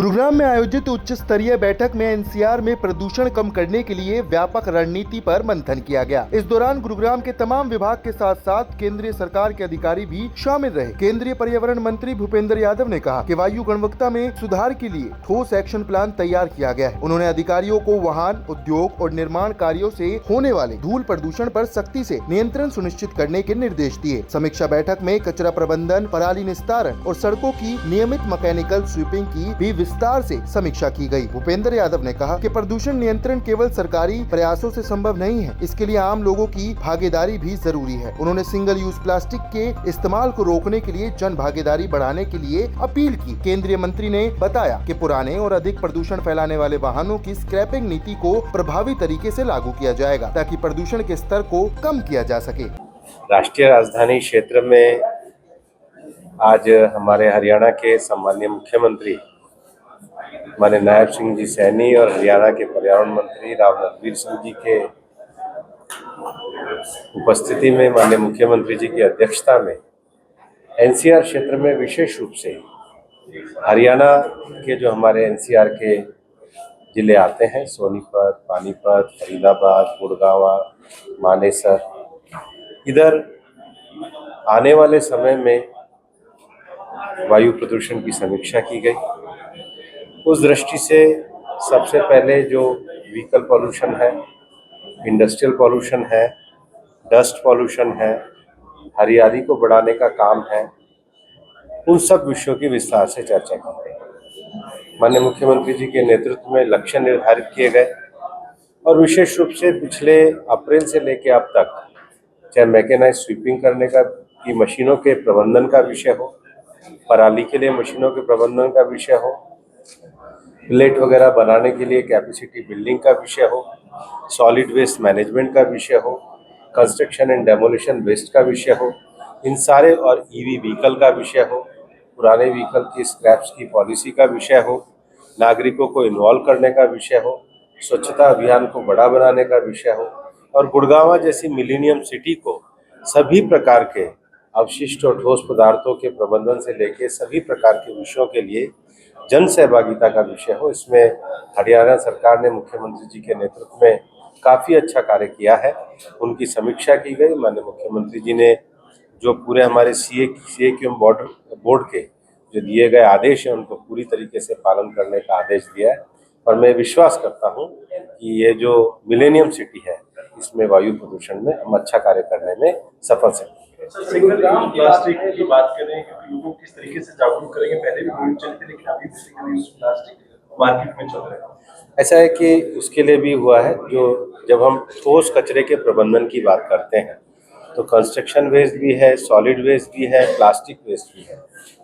गुरुग्राम में आयोजित उच्च स्तरीय बैठक में एनसीआर में प्रदूषण कम करने के लिए व्यापक रणनीति पर मंथन किया गया। इस दौरान गुरुग्राम के तमाम विभाग के साथ साथ केंद्रीय सरकार के अधिकारी भी शामिल रहे। केंद्रीय पर्यावरण मंत्री भूपेंद्र यादव ने कहा कि वायु गुणवत्ता में सुधार के लिए ठोस एक्शन प्लान तैयार किया गया है। उन्होंने अधिकारियों को वाहन उद्योग और निर्माण कार्यों से होने वाले धूल प्रदूषण पर सख्ती से नियंत्रण सुनिश्चित करने के निर्देश दिए। समीक्षा बैठक में कचरा प्रबंधन, पराली निस्तारण और सड़कों की नियमित मैकेनिकल स्वीपिंग की भी विस्तार से समीक्षा की गई। भूपेंद्र यादव ने कहा कि प्रदूषण नियंत्रण केवल सरकारी प्रयासों से संभव नहीं है, इसके लिए आम लोगों की भागीदारी भी जरूरी है। उन्होंने सिंगल यूज प्लास्टिक के इस्तेमाल को रोकने के लिए जन भागीदारी बढ़ाने के लिए अपील की। केंद्रीय मंत्री ने बताया कि पुराने और अधिक प्रदूषण फैलाने वाले वाहनों की स्क्रैपिंग नीति को प्रभावी तरीके से लागू किया जाएगा ताकि प्रदूषण के स्तर को कम किया जा सके। राष्ट्रीय राजधानी क्षेत्र में आज हमारे हरियाणा के सम्माननीय मुख्यमंत्री माननीय नायब सिंह जी सैनी और हरियाणा के पर्यावरण मंत्री राव नरवीर सिंह जी के उपस्थिति में माननीय मुख्यमंत्री जी की अध्यक्षता में एनसीआर क्षेत्र में विशेष रूप से हरियाणा के जो हमारे एनसीआर के जिले आते हैं, सोनीपत, पानीपत, फरीदाबाद, गुड़गांव, मानेसर, इधर आने वाले समय में वायु प्रदूषण की समीक्षा की गई। उस दृष्टि से सबसे पहले जो व्हीकल पॉल्यूशन है, इंडस्ट्रियल पॉल्यूशन है, डस्ट पॉल्यूशन है, हरियाली को बढ़ाने का काम है, उन सब विषयों की विस्तार से चर्चा की गई। माननीय मुख्यमंत्री जी के नेतृत्व में लक्ष्य निर्धारित किए गए और विशेष रूप से पिछले अप्रैल से लेकर अब तक, चाहे मैकेनाइज स्वीपिंग करने का की मशीनों के प्रबंधन का विषय हो, पराली के लिए मशीनों के प्रबंधन का विषय हो, प्लेट वगैरह बनाने के लिए कैपेसिटी बिल्डिंग का विषय हो, सॉलिड वेस्ट मैनेजमेंट का विषय हो, कंस्ट्रक्शन एंड डेमोलिशन वेस्ट का विषय हो, इन सारे और ईवी व्हीकल का विषय हो, पुराने व्हीकल की स्क्रैप्स की पॉलिसी का विषय हो, नागरिकों को इन्वॉल्व करने का विषय हो, स्वच्छता अभियान को बड़ा बनाने का विषय हो और गुड़गांव जैसी मिलेनियम सिटी को सभी प्रकार के अवशिष्ट और ठोस पदार्थों के प्रबंधन से लेकर सभी प्रकार के विषयों के लिए जन सहभागिता का विषय हो। इसमें हरियाणा सरकार ने मुख्यमंत्री जी के नेतृत्व में काफ़ी अच्छा कार्य किया है। उनकी समीक्षा की गई। माननीय मुख्यमंत्री जी ने जो पूरे हमारे CAQM बोर्ड के जो दिए गए आदेश हैं उनको पूरी तरीके से पालन करने का आदेश दिया है और मैं विश्वास करता हूँ कि ये जो मिलेनियम सिटी है इसमें वायु प्रदूषण में हम अच्छा कार्य करने में सफल से। सिंगल यूज प्लास्टिक की बात करें कि लोगों को किस तरीके से जागरूक करेंगे, पहले भी मुहिम चली थी लेकिन अभी भी सिंगल यूज प्लास्टिक मार्केट में चल रहा है। ऐसा है कि उसके लिए भी हुआ है, जो जब हम ठोस कचरे के प्रबंधन की बात करते हैं तो कंस्ट्रक्शन वेस्ट भी है, सॉलिड वेस्ट भी है, प्लास्टिक वेस्ट भी है।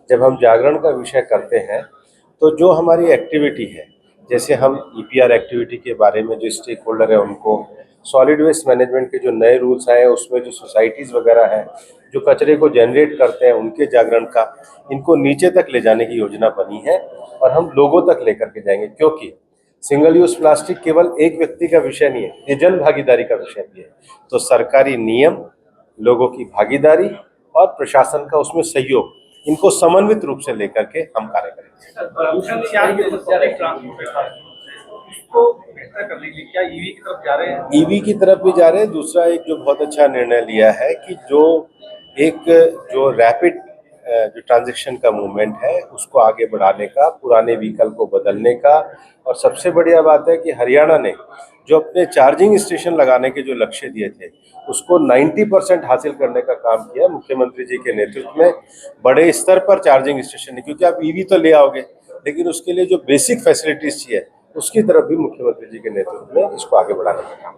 जब हम जागरण का विषय करते हैं तो जो हमारी एक्टिविटी है, जैसे हम EPR एक्टिविटी के बारे में जो स्टेक होल्डर है उनको, सॉलिड वेस्ट मैनेजमेंट के जो नए रूल्स आए उसमें जो सोसाइटीज़ वगैरह हैं जो कचरे को जनरेट करते हैं उनके जागरण का, इनको नीचे तक ले जाने की योजना बनी है और हम लोगों तक लेकर के जाएंगे, क्योंकि सिंगल यूज प्लास्टिक केवल एक व्यक्ति का विषय नहीं है, ये जन भागीदारी का विषय भी है। तो सरकारी नियम, लोगों की भागीदारी और प्रशासन का उसमें सहयोग, इनको समन्वित रूप से लेकर के हम कार्य करेंगे। ईवी की तरफ भी जा रहे हैं। दूसरा एक जो बहुत अच्छा निर्णय लिया है कि जो रैपिड जो ट्रांजैक्शन का मूवमेंट है उसको आगे बढ़ाने का, पुराने व्हीकल को बदलने का, और सबसे बढ़िया बात है कि हरियाणा ने जो अपने चार्जिंग स्टेशन लगाने के जो लक्ष्य दिए थे उसको 90% हासिल करने का काम किया मुख्यमंत्री जी के नेतृत्व में। बड़े स्तर पर चार्जिंग स्टेशन है, क्योंकि आप ईवी तो ले आओगे लेकिन उसके लिए जो बेसिक फैसिलिटीज चाहिए उसकी तरफ भी मुख्यमंत्री जी के नेतृत्व में इसको आगे बढ़ाने का काम।